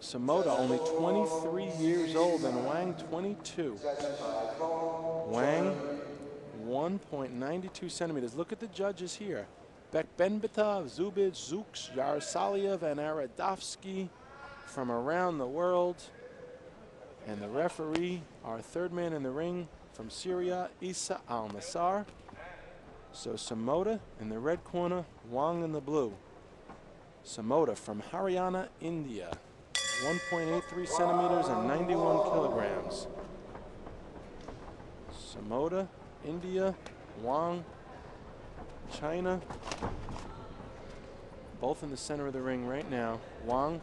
SAMOTA only 23 years old and Wang 22. Wang 1.92 centimeters. Look at the judges here. Bekbenbetov, Zubid, Zuks, Yarosaliev, and Aradovsky from around the world. And the referee, our third man in the ring from Syria, Isa Al-Massar. So SAMOTA in the red corner, Wang in the blue. SAMOTA from Haryana, India. 1.83 centimeters and 91 kilograms. SAMOTA, India, Wang, China. Both in the center of the ring right now. Wang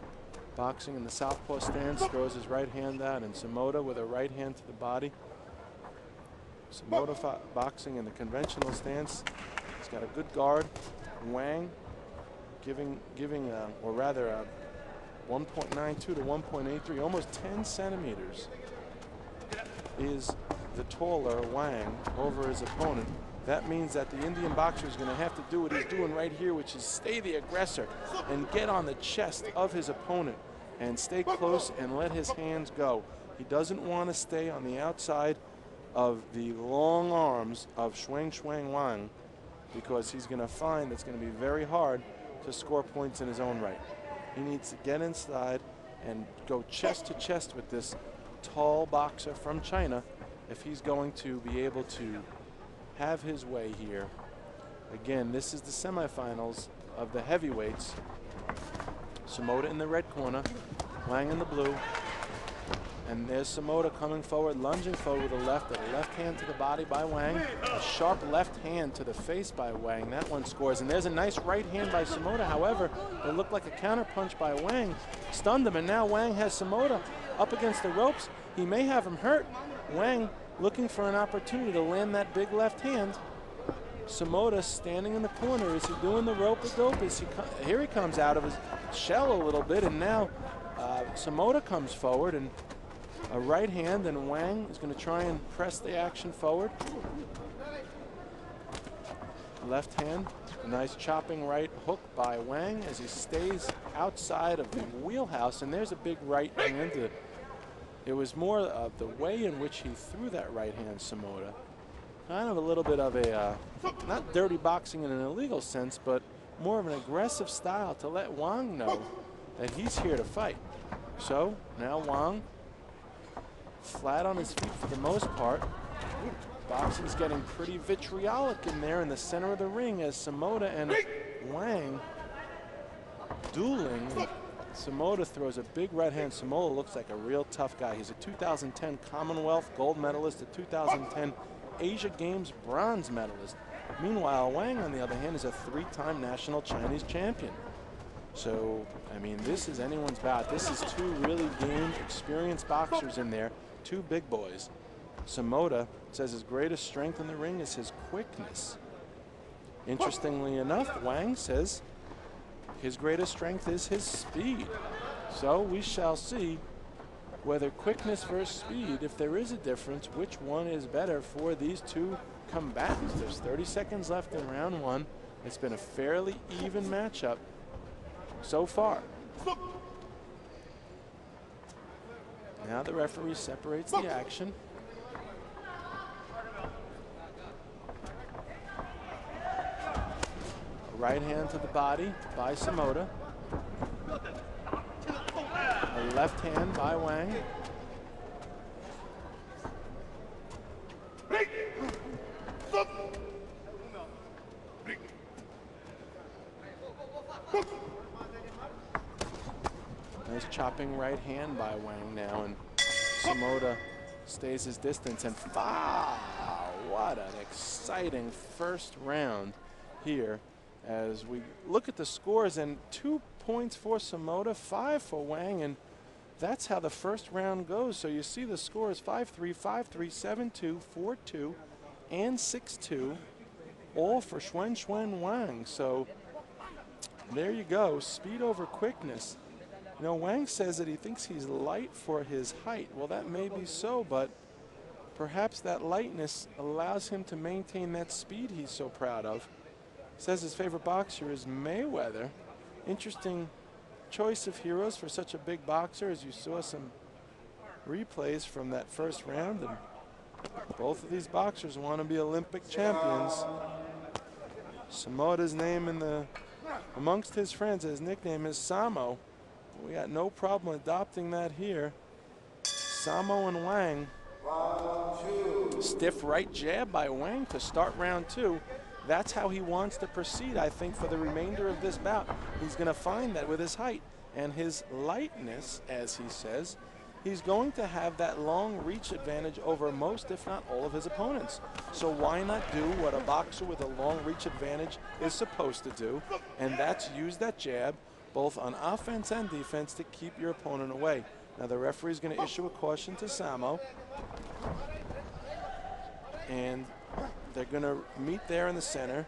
boxing in the southpaw stance, throws his right hand out, and SAMOTA with a right hand to the body. SAMOTA boxing in the conventional stance. He's got a good guard. Wang or rather 1.92 to 1.83, almost 10 centimeters is the taller Wang over his opponent. That means that the Indian boxer is going to have to do what he's doing right here, which is stay the aggressor and get on the chest of his opponent and stay close and let his hands go. He doesn't want to stay on the outside of the long arms of Xuanxuan Wang, because he's going to find it's going to be very hard to score points in his own right. He needs to get inside and go chest to chest with this tall boxer from China if he's going to be able to have his way here. Again, this is the semifinals of the heavyweights. SAMOTA in the red corner, Wang in the blue. And there's SAMOTA coming forward, lunging forward with a left hand to the body by Wang. A sharp left hand to the face by Wang. That one scores. And there's a nice right hand by SAMOTA. However, it looked like a counter punch by Wang. Stunned him, and now Wang has SAMOTA up against the ropes. He may have him hurt. Wang looking for an opportunity to land that big left hand. SAMOTA standing in the corner. Is he doing the rope-a-dope? Here he comes out of his shell a little bit, and now SAMOTA comes forward, and a right hand, and Wang is going to try and press the action forward. Left hand, a nice chopping right hook by Wang as he stays outside of the wheelhouse, and there's a big right hand. It was more of the way in which he threw that right hand, SAMOTA. Kind of a little bit of a, not dirty boxing in an illegal sense, but more of an aggressive style to let Wang know that he's here to fight. So now Wang flat on his feet for the most part. Boxing's getting pretty vitriolic in there in the center of the ring as SAMOTA and Wang dueling. SAMOTA throws a big right hand. SAMOTA looks like a real tough guy. He's a 2010 Commonwealth gold medalist, a 2010 Asia Games bronze medalist. Meanwhile, Wang, on the other hand, is a three-time national Chinese champion. So, I mean, this is anyone's bout. This is two really gamed, experienced boxers in there, two big boys. SAMOTA says his greatest strength in the ring is his quickness. Interestingly enough, Wang says his greatest strength is his speed. So we shall see whether quickness versus speed, if there is a difference, which one is better for these two combatants. There's 30 seconds left in round one. It's been a fairly even matchup so far. Now the referee separates the action. A right hand to the body by SAMOTA. A left hand by Wang. Nice chopping right hand by Wang now, and SAMOTA stays his distance. And wow, what an exciting first round here as we look at the scores, and 2 points for SAMOTA, 5 for Wang, and that's how the first round goes. So you see the scores 5-3, 5-3, 7-2, 4-2, and 6-2, all for Xuanxuan Wang. So there you go, speed over quickness. You know, Wang says that he thinks he's light for his height. Well, that may be so, but perhaps that lightness allows him to maintain that speed he's so proud of. Says his favorite boxer is Mayweather. Interesting choice of heroes for such a big boxer, as you saw some replays from that first round. And both of these boxers want to be Olympic champions. SAMOTA's name amongst his friends, his nickname is Samo. We got no problem adopting that here. Samo and Wang. Stiff right jab by Wang to start round 2. That's how he wants to proceed, I think, for the remainder of this bout. He's going to find that with his height and his lightness, as he says, he's going to have that long reach advantage over most, if not all, of his opponents. So why not do what a boxer with a long reach advantage is supposed to do, and that's use that jab both on offense and defense to keep your opponent away. Now the referee is going to issue a caution to Samo, and they're going to meet there in the center.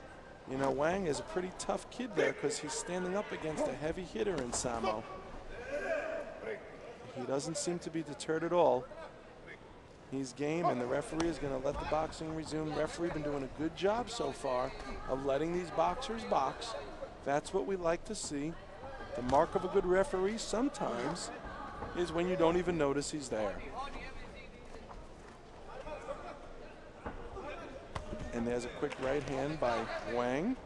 You know, Wang is a pretty tough kid there because he's standing up against a heavy hitter in Samo. He doesn't seem to be deterred at all. He's game, and the referee is going to let the boxing resume. The referee been doing a good job so far of letting these boxers box. That's what we like to see. The mark of a good referee sometimes is when you don't even notice he's there. And there's a quick right hand by Wang,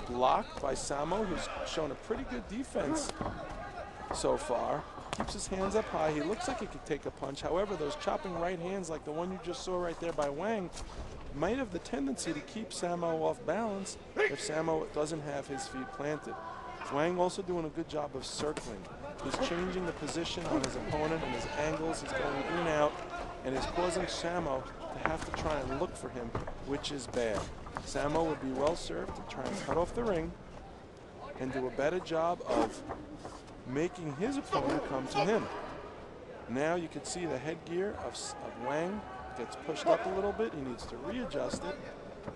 blocked by Samo, who's shown a pretty good defense so far. Keeps his hands up high. He looks like he could take a punch. However, those chopping right hands like the one you just saw right there by Wang might have the tendency to keep Samo off balance if Samo doesn't have his feet planted. Wang also doing a good job of circling. He's changing the position on his opponent and his angles. He's going in and out, and is causing Samo to have to try and look for him, which is bad. Samo would be well served to try and cut off the ring and do a better job of making his opponent come to him. Now you can see the headgear of Wang gets pushed up a little bit. He needs to readjust it,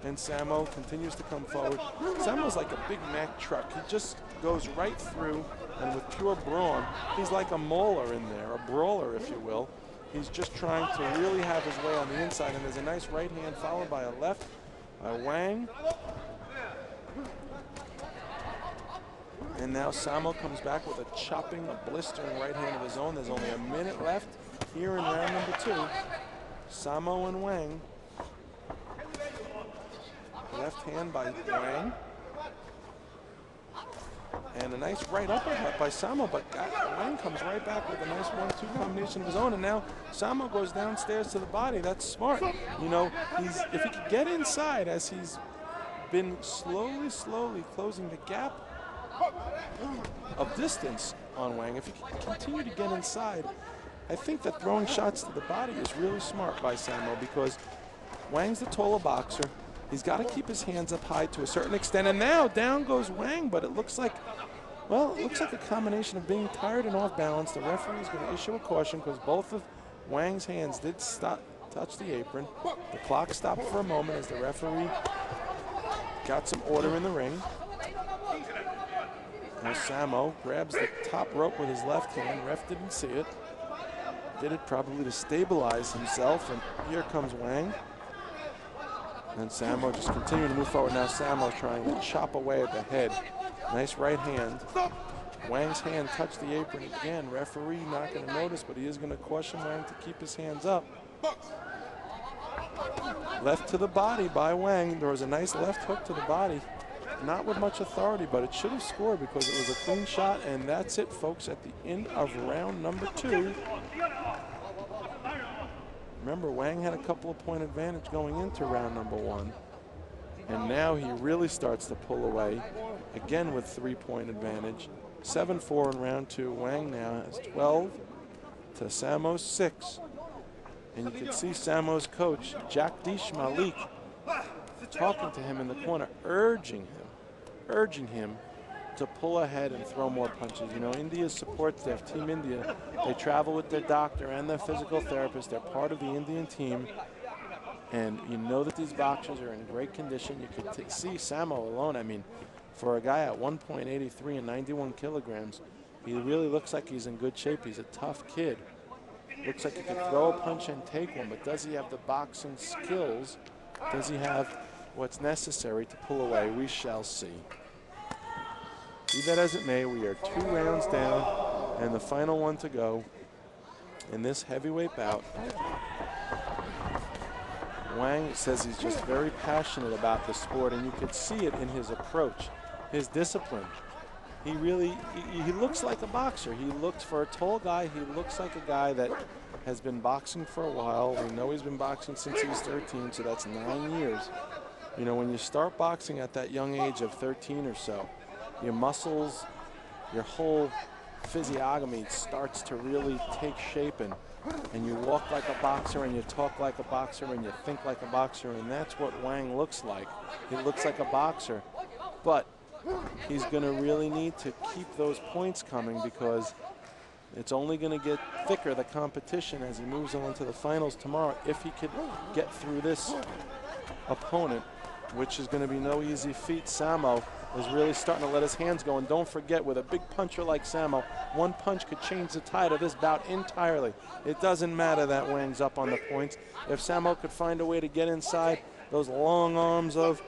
and Samo continues to come forward. Samo's like a Big Mac truck. He just goes right through, and with pure brawn, he's like a mauler in there, a brawler, if you will. He's just trying to really have his way on the inside, and there's a nice right hand followed by a left by Wang. And now Samo comes back with a chopping, a blistering right hand of his own. There's only a minute left here in round number 2. Samo and Wang. Left hand by Wang. And a nice right uppercut by Samo, but Wang comes right back with a nice 1-2 combination of his own, and now Samo goes downstairs to the body. That's smart. You know, if he could get inside, as he's been slowly closing the gap of distance on Wang, if he can continue to get inside, I think that throwing shots to the body is really smart by Samo, because Wang's the taller boxer. He's got to keep his hands up high to a certain extent, and now down goes Wang, but it looks like, well, it looks like a combination of being tired and off balance. The referee is going to issue a caution because both of Wang's hands did touch the apron. The clock stopped for a moment as the referee got some order in the ring. Now Samo grabs the top rope with his left hand. Ref didn't see it. Did it probably to stabilize himself, and here comes Wang. And Samo just continuing to move forward. Now Samo trying to chop away at the head. Nice right hand. Wang's hand touched the apron again. Referee not going to notice, but he is going to caution Wang to keep his hands up. Left to the body by Wang. There was a nice left hook to the body. Not with much authority, but it should have scored because it was a clean shot. And that's it, folks, at the end of round number 2. Remember, Wang had a couple of point advantage going into round number 1. And now he really starts to pull away, again with 3-point advantage. 7-4 in round 2. Wang now has 12 to Samo's 6. And you can see Samo's coach, Jagdish Malik, talking to him in the corner, urging him to pull ahead and throw more punches. You know, India's support staff, Team India, they travel with their doctor and their physical therapist. They're part of the Indian team. And you know that these boxers are in great condition. You could see Samo alone. I mean, for a guy at 1.83 and 91 kilograms, he really looks like he's in good shape. He's a tough kid. Looks like he can throw a punch and take one, but does he have the boxing skills? Does he have what's necessary to pull away? We shall see. Be that as it may, we are 2 rounds down and the final one to go in this heavyweight bout. Wang says he's just very passionate about the sport, and you could see it in his approach, his discipline. He really, he looks like a boxer. He looks, for a tall guy, he looks like a guy that has been boxing for a while. We know he's been boxing since he was 13, so that's 9 years. You know, when you start boxing at that young age of 13 or so, your muscles, your whole physiognomy starts to really take shape, and you walk like a boxer, and you talk like a boxer, and you think like a boxer, and that's what Wang looks like. He looks like a boxer, but he's going to really need to keep those points coming, because it's only going to get thicker, the competition, as he moves on to the finals tomorrow, if he could get through this opponent, which is going to be no easy feat. Samo is really starting to let his hands go, and don't forget, with a big puncher like Samo, one punch could change the tide of this bout entirely. It doesn't matter that Wang's up on the points. If Samo could find a way to get inside those long arms of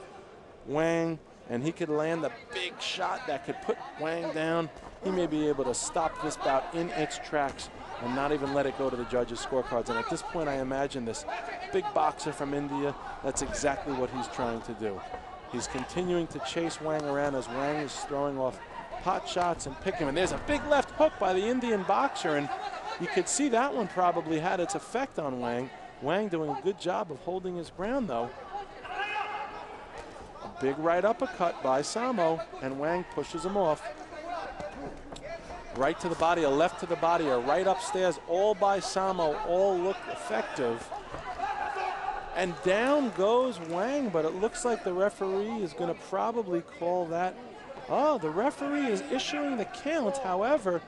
Wang, and he could land a big shot that could put Wang down, he may be able to stop this bout in its tracks and not even let it go to the judges' scorecards. And at this point, I imagine this big boxer from India, that's exactly what he's trying to do. He's continuing to chase Wang around as Wang is throwing off pot shots and picking him. And there's a big left hook by the Indian boxer, and you could see that one probably had its effect on Wang. Wang doing a good job of holding his ground, though. A big right uppercut by Samo, and Wang pushes him off. Right to the body, a left to the body, a right upstairs, all by Samo, all look effective. And down goes Wang, but it looks like the referee is going to probably call that. Oh, the referee is issuing the count. However,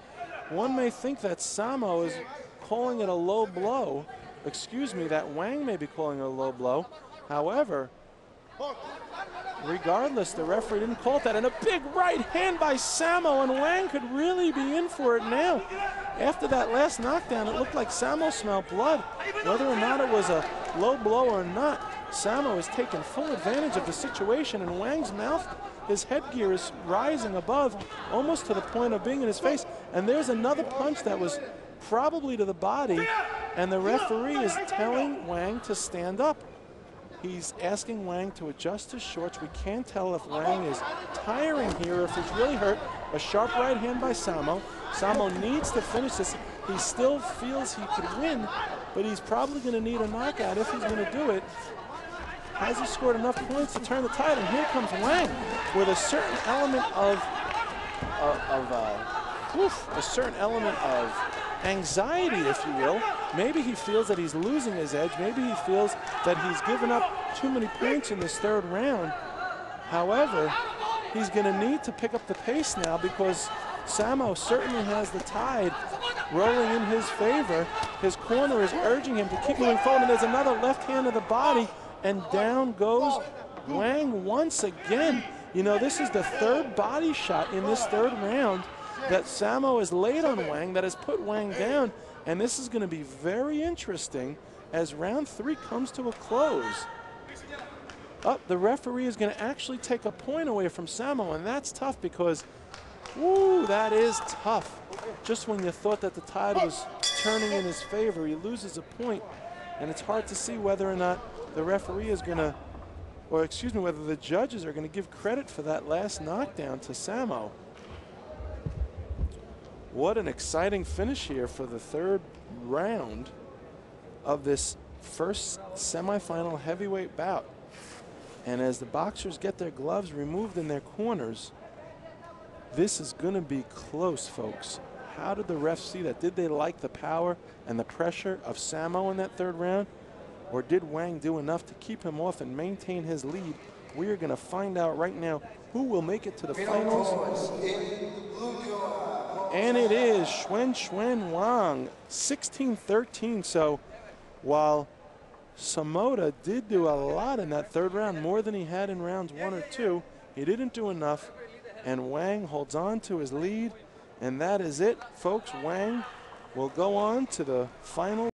one may think that Samo is calling it a low blow. Excuse me, that Wang may be calling it a low blow. However, regardless, the referee didn't call that. And a big right hand by Samo, and Wang could really be in for it now. After that last knockdown, it looked like Samo smelled blood. Whether or not it was a low blow or not, Samo has taken full advantage of the situation, and Wang's mouth, his headgear is rising above, almost to the point of being in his face. And there's another punch that was probably to the body, and the referee is telling Wang to stand up. He's asking Wang to adjust his shorts. We can't tell if Wang is tiring here or if he's really hurt. A sharp right hand by Samo. Samo needs to finish this. He still feels he could win, but he's probably going to need a knockout if he's going to do it. Has he scored enough points to turn the tide? And here comes Wang with a certain element of anxiety, if you will. Maybe he feels that he's losing his edge. Maybe he feels that he's given up too many points in this third round. However, he's going to need to pick up the pace now, because Samo certainly has the tide rolling in his favor. His corner is urging him to keep moving forward, and there's another left hand to the body, and down goes Wang once again. You know, this is the third body shot in this third round that Samo has laid on Wang that has put Wang down, and this is going to be very interesting as round 3 comes to a close. The referee is going to actually take a point away from Samo, and that's tough, because, woo, that is tough. Just when you thought that the tide was turning in his favor, he loses a point, and it's hard to see whether or not the referee is going to, or excuse me, whether the judges are going to give credit for that last knockdown to Samo. What an exciting finish here for the third round of this first semifinal heavyweight bout. And as the boxers get their gloves removed in their corners, this is going to be close, folks. How did the refs see that? Did they like the power and the pressure of Samo in that third round? Or did Wang do enough to keep him off and maintain his lead? We are going to find out right now who will make it to the finals. And it is Xuanxuan Wang, 16-13. So while SAMOTA did do a lot in that third round, more than he had in rounds 1 or 2, he didn't do enough. And Wang holds on to his lead. And that is it, folks. Wang will go on to the final.